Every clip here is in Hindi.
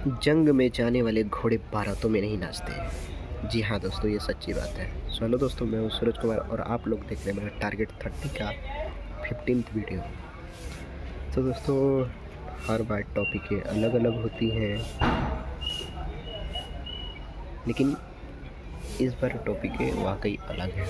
जंग में जाने वाले घोड़े बारातों में नहीं नाचते। जी हाँ दोस्तों, ये सच्ची बात है। सो हेलो दोस्तों, मैं हूँ सूरज कुमार और आप लोग देख रहे हैं मेरा टारगेट 30 का 15th वीडियो। तो दोस्तों, हर बार टॉपिकें अलग अलग होती हैं, लेकिन इस बार टॉपिकें वाकई अलग हैं,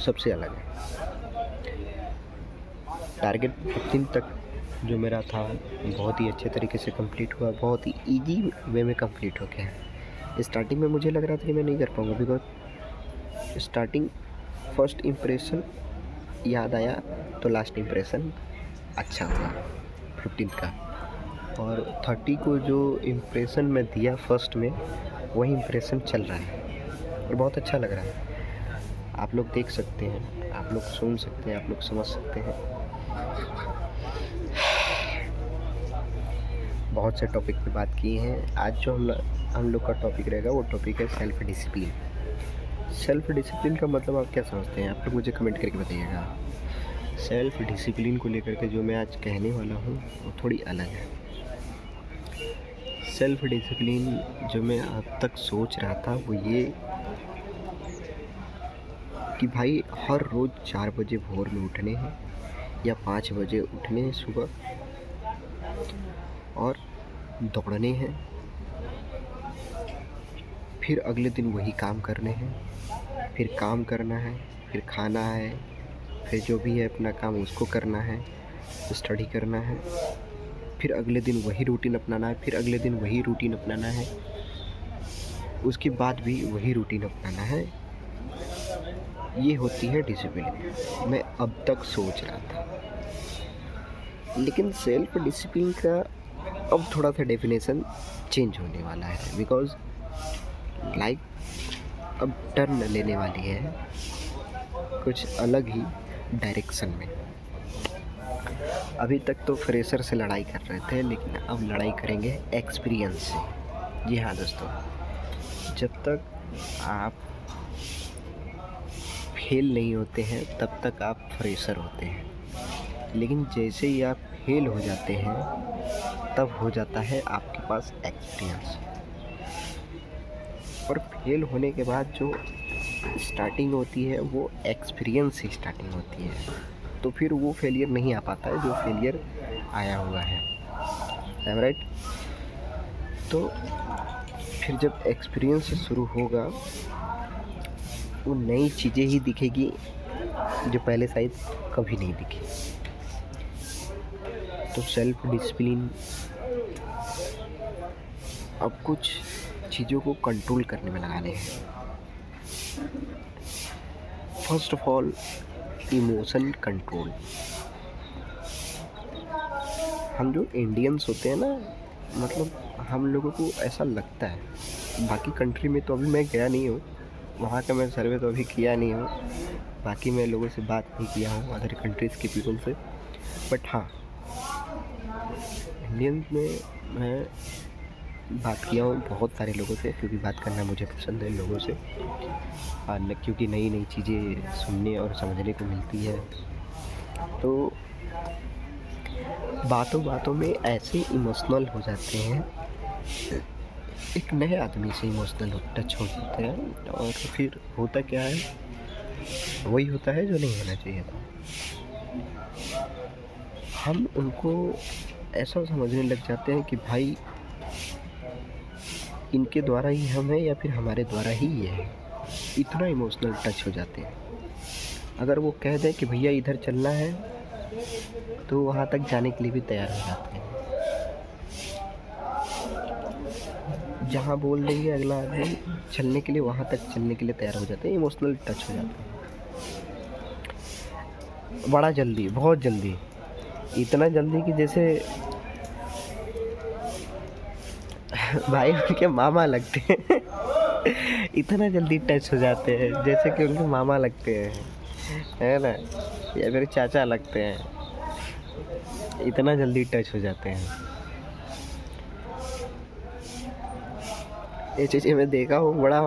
सबसे अलग है। टारगेट 15 तक जो मेरा था बहुत ही अच्छे तरीके से कंप्लीट हुआ, बहुत ही इजी वे में कंप्लीट हो गया। स्टार्टिंग में मुझे लग रहा था कि मैं नहीं कर पाऊँगा, बिकॉज स्टार्टिंग फर्स्ट इम्प्रेशन याद आया तो लास्ट इम्प्रेशन अच्छा हुआ 15 का, और 30 को जो इम्प्रेशन मैं दिया फर्स्ट में वही इम्प्रेशन चल रहा है और बहुत अच्छा लग रहा है। आप लोग देख सकते हैं, आप लोग सुन सकते हैं, आप लोग समझ सकते हैं। बहुत से टॉपिक पे बात की हैं। आज जो हम लोग का टॉपिक रहेगा वो टॉपिक है सेल्फ डिसिप्लिन। सेल्फ डिसिप्लिन का मतलब आप क्या समझते हैं? आप लोग मुझे कमेंट करके बताइएगा। सेल्फ डिसिप्लिन को लेकर के जो मैं आज कहने वाला हूँ वो थोड़ी अलग है। सेल्फ डिसिप्लिन जो मैं अब तक सोच रहा था वो ये कि भाई हर रोज़ 4 बजे भोर में उठने हैं या 5 बजे उठने हैं सुबह, और दौड़ने हैं, फिर अगले दिन वही काम करने हैं, फिर काम करना है, फिर खाना है, फिर जो भी है अपना काम उसको करना है, स्टडी करना है, फिर अगले दिन वही रूटीन अपनाना है, फिर अगले दिन वही रूटीन अपनाना है, उसके बाद भी वही रूटीन अपनाना है। ये होती है डिसिप्लिन। मैं अब तक सोच रहा था, लेकिन सेल्फ डिसिप्लिन का अब थोड़ा सा डेफिनेशन चेंज होने वाला है, बिकॉज लाइफ अब टर्न लेने वाली है कुछ अलग ही डायरेक्शन में। अभी तक तो फ्रेशर से लड़ाई कर रहे थे, लेकिन अब लड़ाई करेंगे एक्सपीरियंस से। जी हाँ दोस्तों, जब तक आप फेल नहीं होते हैं तब तक आप फ्रेशर होते हैं, लेकिन जैसे ही आप फेल हो जाते हैं तब हो जाता है आपके पास एक्सपीरियंस। और फेल होने के बाद जो स्टार्टिंग होती है वो एक्सपीरियंस से स्टार्टिंग होती है, तो फिर वो फेलियर नहीं आ पाता है जो फेलियर आया हुआ है। I am right? तो फिर जब एक्सपीरियंस से शुरू होगा वो नई चीज़ें ही दिखेगी जो पहले शायद कभी नहीं दिखी। तो सेल्फ डिसिप्लिन अब कुछ चीज़ों को कंट्रोल करने में लगाने हैं। First of all, emotion control. हम जो इंडियंस होते हैं ना, मतलब हम लोगों को ऐसा लगता है, बाकी कंट्री में तो अभी मैं गया नहीं हूँ, वहाँ का मैं सर्वे तो अभी किया नहीं हूँ, बाकी मैं लोगों से बात नहीं किया हूँ अदर कंट्रीज़ के पीपल से, बट हाँ इंडियंस में मैं बात किया हूँ बहुत सारे लोगों से, क्योंकि बात करना मुझे पसंद है लोगों से, और क्योंकि नई नई चीज़ें सुनने और समझने को मिलती है। तो बातों बातों में ऐसे इमोशनल हो जाते हैं, एक नए आदमी से इमोशनल टच हो जाते हैं, और फिर होता क्या है, वही होता है जो नहीं होना चाहिए था। हम उनको ऐसा समझने लग जाते हैं कि भाई इनके द्वारा ही हम हैं या फिर हमारे द्वारा ही ये है। इतना इमोशनल टच हो जाते हैं। अगर वो कह दें कि भैया इधर चलना है तो वहाँ तक जाने के लिए भी तैयार हो जाते हैं। जहाँ बोल देंगे अगला आदमी चलने के लिए, वहाँ तक चलने के लिए तैयार हो जाते हैं, इमोशनल टच हो जाते हैं बड़ा जल्दी, बहुत जल्दी, इतना जल्दी कि जैसे भाई उनके मामा लगते हैं। इतना जल्दी टच हो जाते हैं जैसे कि उनके मामा लगते हैं, है ना, या फिर चाचा लगते हैं, इतना जल्दी टच हो जाते हैं। ये चीज़ें मैं देखा हूँ, बड़ा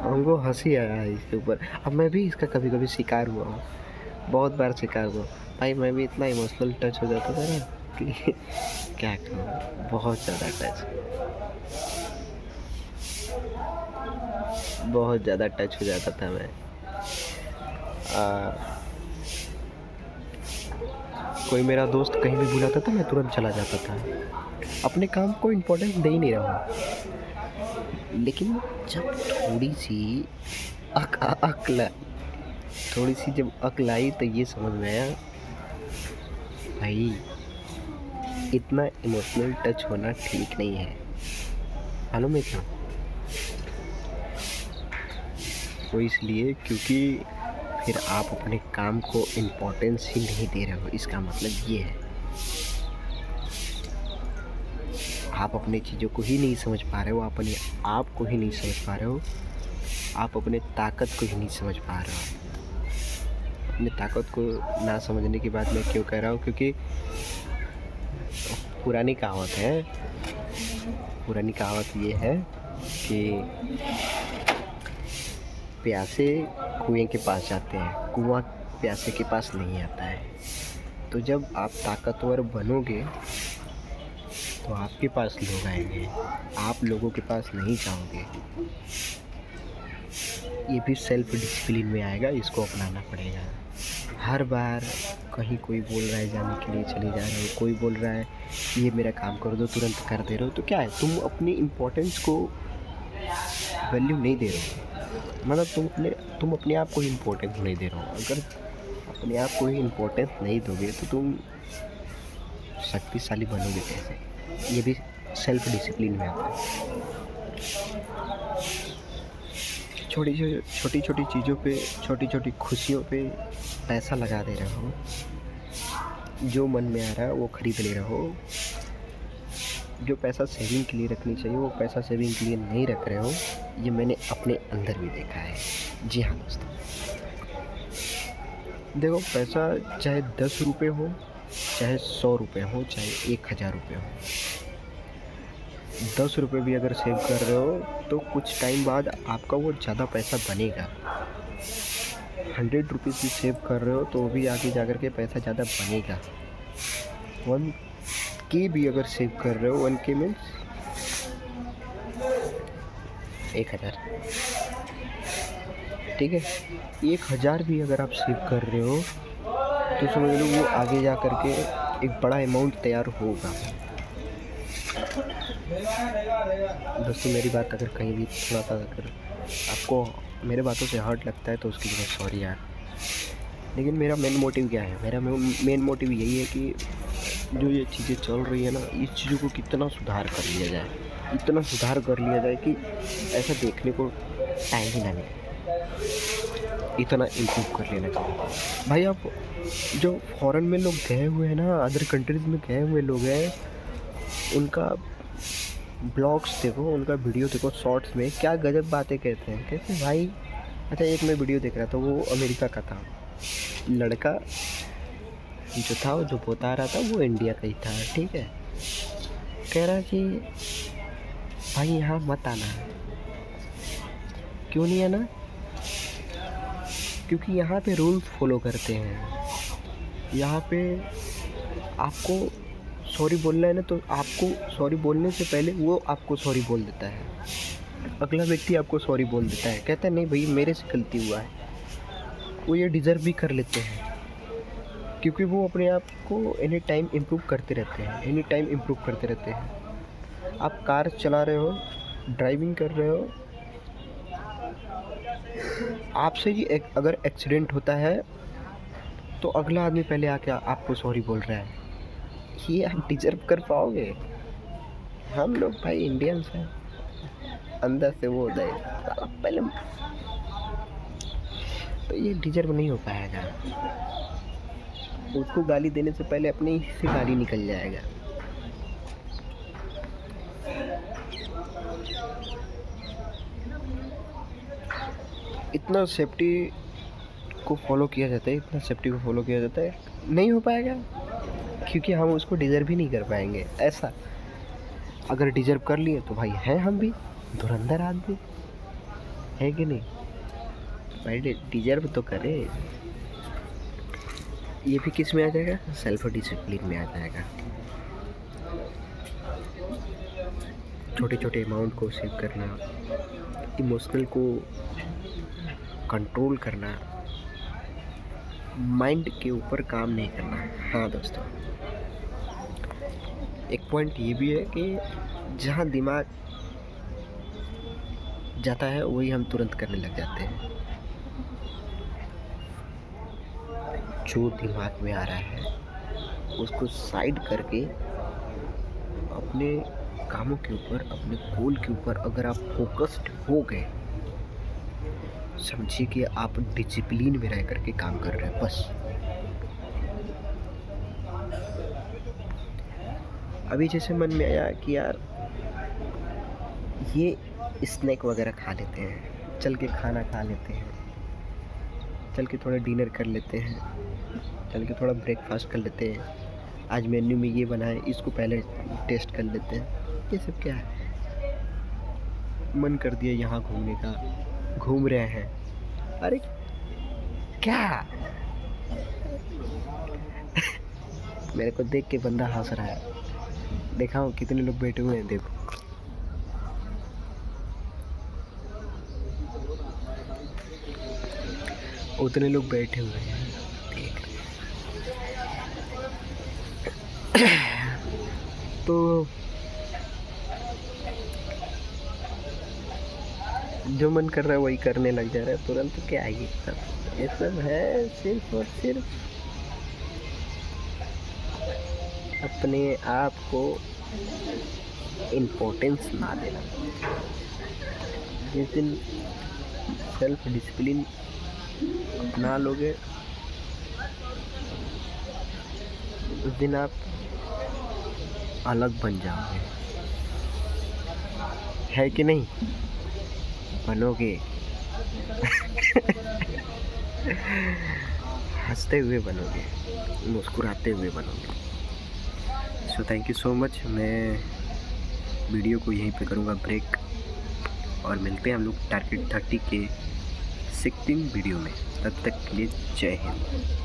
हमको हंसी आया है इसके ऊपर। अब मैं भी इसका कभी कभी शिकार हुआ हूँ, बहुत बार शिकार हुआ भाई। मैं भी इतना इमोशनल टच हो जाता था ना कि क्या कहूँ, बहुत ज़्यादा टच, बहुत ज़्यादा टच हो जाता था मैं। आ, कोई मेरा दोस्त कहीं भी बुलाता था मैं तुरंत चला जाता था, अपने काम को इम्पोर्टेंस दे ही नहीं रहा हूँ। लेकिन जब थोड़ी सी अक्ल थोड़ी सी जब अक्ल आई तो ये समझ में आया, भाई इतना इमोशनल टच होना ठीक नहीं है। मालूम है क्यों? वो इसलिए क्योंकि फिर आप अपने काम को इम्पोर्टेंस ही नहीं दे रहे हो। इसका मतलब ये है, आप अपनी चीज़ों को ही नहीं समझ पा रहे हो, अपने आप को ही नहीं समझ पा रहे हो, आप अपने ताकत को ही नहीं समझ पा रहे हो। अपनी ताकत को ना समझने की बात मैं क्यों कह रहा हूँ, क्योंकि पुरानी कहावत ये है कि प्यासे कुएं के पास जाते हैं, कुआं प्यासे के पास नहीं आता है। तो जब आप ताकतवर बनोगे तो आपके पास लोग आएंगे, आप लोगों के पास नहीं जाओगे। ये भी सेल्फ डिसिप्लिन में आएगा, इसको अपनाना पड़ेगा। हर बार कहीं कोई बोल रहा है जाने के लिए चले जा रहे हो, कोई बोल रहा है ये मेरा काम कर दो, तुरंत कर दे रहे हो, तो क्या है, तुम अपनी इम्पोर्टेंस को वैल्यू नहीं दे रहे हो। मतलब तुम अपने आप को ही इम्पोर्टेंस नहीं दे रहे हो। अगर अपने आप को ही इम्पोर्टेंस नहीं दोगे तो तुम शक्तिशाली बनोगे कैसे? ये भी सेल्फ डिसिप्लिन में आता है। छोटी छोटी चीज़ों पे, छोटी छोटी खुशियों पे पैसा लगा दे रहे हो, जो मन में आ रहा है वो खरीद ले रहे हो। जो पैसा सेविंग के लिए रखनी चाहिए वो पैसा सेविंग के लिए नहीं रख रहे हो। ये मैंने अपने अंदर भी देखा है। जी हाँ दोस्तों, देखो, पैसा चाहे 10 रुपये हो, चाहे 100 रुपये हो, चाहे 1000 रुपये हो, 10 रुपये भी अगर सेव कर रहे हो तो कुछ टाइम बाद आपका वो ज़्यादा पैसा बनेगा। 100 रुपीज़ भी सेव कर रहे हो तो भी आगे जा कर के पैसा ज़्यादा बनेगा। 1K भी अगर सेव कर रहे हो, 1K मीन्स 1000, ठीक है। 1000 भी अगर आप सेव कर रहे हो तो समझ लो वो आगे जा कर के एक बड़ा अमाउंट तैयार होगा। दोस्तों, मेरी बात अगर कहीं भी थोड़ा सा अगर आपको मेरे बातों से हर्ट लगता है तो उसके लिए सॉरी यार। लेकिन मेरा मेन मोटिव क्या है? मेरा मेन मोटिव यही है कि जो ये चीज़ें चल रही है ना, इस चीज़ों को कितना सुधार कर लिया जाए, इतना सुधार कर लिया जाए कि ऐसा देखने को टाइम ही ना मिले, इतना इम्प्रूव कर लेना चाहिए। भाई, आप जो फॉरेन में लोग गए हुए हैं ना, अदर कंट्रीज़ में गए हुए लोग हैं, उनका ब्लॉग्स देखो, उनका वीडियो देखो, शॉर्ट्स में क्या गजब बातें कहते हैं। कहते हैं भाई, अच्छा, एक मैं वीडियो देख रहा था, वो अमेरिका का था। लड़का जो था, जो बता रहा था, वो इंडिया का ही था, ठीक है। कह रहा कि भाई यहाँ मत आना। क्यों नहीं आना? क्योंकि यहाँ पे रूल्स फॉलो करते हैं। यहाँ पे आपको सॉरी बोलना है ना, तो आपको सॉरी बोलने से पहले वो आपको सॉरी बोल देता है। अगला व्यक्ति आपको सॉरी बोल देता है, कहता है नहीं भाई मेरे से गलती हुआ है। वो ये डिज़र्व भी कर लेते हैं, क्योंकि वो अपने आप को एनी टाइम इम्प्रूव करते रहते हैं। आप कार चला रहे हो, ड्राइविंग कर रहे हो, आपसे ही अगर एक्सीडेंट होता है तो अगला आदमी पहले आके आपको सॉरी बोल रहा है। ये आप डिजर्व कर पाओगे? हम लोग भाई इंडियंस हैं, अंदर से वो होता है पहले, तो ये डिजर्व नहीं हो पाएगा। उसको गाली देने से पहले अपने ही से गाली निकल जाएगा। इतना सेफ्टी को फॉलो किया जाता है, नहीं हो पाएगा, क्योंकि हम उसको डिज़र्व ही नहीं कर पाएंगे। ऐसा अगर डिज़र्व कर लिए तो भाई हैं हम भी धुरंधर आदमी, है कि नहीं भाई? डिज़र्व तो करे। ये भी किस में आ जाएगा? सेल्फ डिसिप्लिन में आ जाएगा। छोटे छोटे अमाउंट को सेव करना, इमोशनल को कंट्रोल करना, माइंड के ऊपर काम नहीं करना। हाँ दोस्तों, एक पॉइंट ये भी है कि जहाँ दिमाग जाता है वही हम तुरंत करने लग जाते हैं। जो दिमाग में आ रहा है उसको साइड करके अपने कामों के ऊपर, अपने गोल के ऊपर अगर आप फोकस्ड हो गए, समझिए कि आप डिसिप्लिन में रह करके काम कर रहे हैं बस। अभी जैसे मन में आया कि यार ये स्नैक वगैरह खा लेते हैं, चल के खाना खा लेते हैं, चल के थोड़ा डिनर कर लेते हैं, चल के थोड़ा ब्रेकफास्ट कर लेते हैं, आज मेन्यू में ये बना है इसको पहले टेस्ट कर लेते हैं। ये सब क्या है? मन कर दिया यहाँ घूमने का, घूम रहे हैं। अरे क्या मेरे को देख के बंदा हंस रहा है, देखा हो कितने लोग बैठे हुए हैं, देखो। उतने लोग बैठे हुए हैं, देख रहे हैं। तो जो मन कर रहा है वही करने लग जा रहा है तुरंत। क्या है ये सब है सिर्फ और सिर्फ अपने आप को इम्पोर्टेंस ना देना। जिस दिन सेल्फ डिसिप्लिन अपना लोगे उस दिन आप अलग बन जाओगे, है कि नहीं? बनोगे। हंसते हुए बनोगे, मुस्कुराते हुए बनोगे। So thank you so much. मैं वीडियो को यहीं पे करूँगा ब्रेक, और मिलते हैं हम लोग टारगेट 30 के 16 वीडियो में। तब तक के लिए जय हिंद।